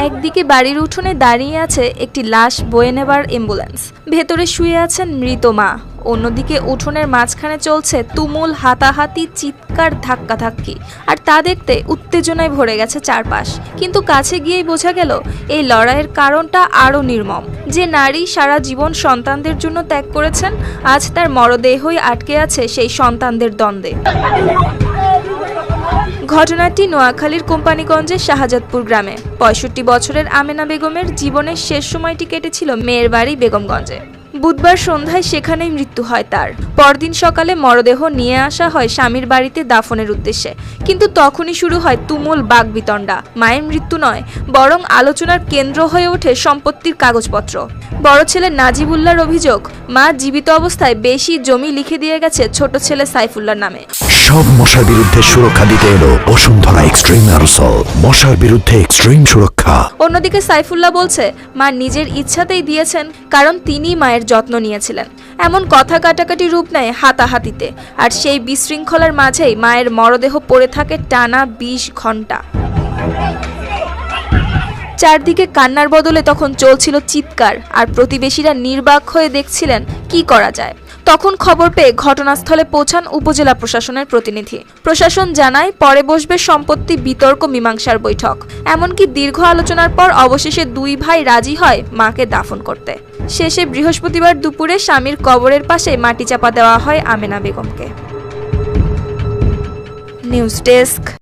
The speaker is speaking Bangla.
একদিকে বাড়ির উঠোনে দাঁড়িয়ে আছে একটি লাশ বয়ে নেবার অ্যাম্বুলেন্স, ভেতরে শুয়ে আছেন মৃত মা। অন্যদিকে উঠোনের মাঝখানে চলছে তুমুল হাতাহাতি, চিৎকার, ধাক্কাধাক্কি, আর তা দেখতে উত্তেজনায় ভরে গেছে চারপাশ। কিন্তু কাছে গিয়েই বোঝা গেল এই লড়াইয়ের কারণটা আরও নির্মম। যে নারী সারা জীবন সন্তানদের জন্য ত্যাগ করেছেন, আজ তার মরদেহই আটকে আছে সেই সন্তানদের দ্বন্দ্বে। ঘটনাটি নোয়াখালীর কোম্পানিগঞ্জের শাহজাদপুর গ্রামে। ৬৫ বছরের আমেনা বেগমের জীবনের শেষ সময়টি কেটেছিল মেয়ের বাড়ি বেগমগঞ্জে। বুধবার সন্ধ্যায় সেখানেই মৃত্যু হয় তার। পরদিন সকালে মরদেহ নিয়ে আসা হয় স্বামীর বাড়িতে দাফনের উদ্দেশ্যে, কিন্তু তখনই শুরু হয় তুমুল বাকবিতণ্ডা। মায়ের মৃত্যু নয়, বরং আলোচনার কেন্দ্র হয়ে ওঠে সম্পত্তির কাগজপত্র। বড় ছেলে নাজিবুল্লাহর অভিযোগ, মা জীবিত অবস্থায় বেশি জমি লিখে দিয়ে গেছে ছোট ছেলে সাইফুল্লাহর নামে। সব মশার বিরুদ্ধে সুরক্ষা দিতে এলো বসুন্ধরা এক্সট্রিম অ্যারোসল, মশার বিরুদ্ধে এক্সট্রিম সুরক্ষা। অন্যদিকে সাইফুল্লাহ বলছে মা নিজের ইচ্ছাতেই দিয়েছেন, কারণ তিনি মায়ের যত্ন নিয়েছিলেন। এমন কথা কাটাকাটি রূপ নেয় হাতাহাতিতে, আর সেই বিশৃঙ্খলার মাঝেই মায়ের মরদেহ পড়ে থাকে টানা ২০ ঘন্টা। চারদিকে কান্নার বদলে তখন চলছিল চিৎকার, আর প্রতিবেশীরা নির্বাক হয়ে দেখছিলেন কি করা যায়। তখন খবর পেয়ে ঘটনাস্থলে পৌঁছান উপজেলা প্রশাসনের প্রতিনিধি। প্রশাসন জানায় পরে বসবে সম্পত্তি বিতর্ক মীমাংসার বৈঠক। এমনকি দীর্ঘ আলোচনার পর অবশেষে দুই ভাই রাজি হয় মাকে দাফন করতে। শেষে বৃহস্পতিবার দুপুরে স্বামীর কবরের পাশে মাটি চাপা দেওয়া হয় আমেনা বেগমকে। News desk.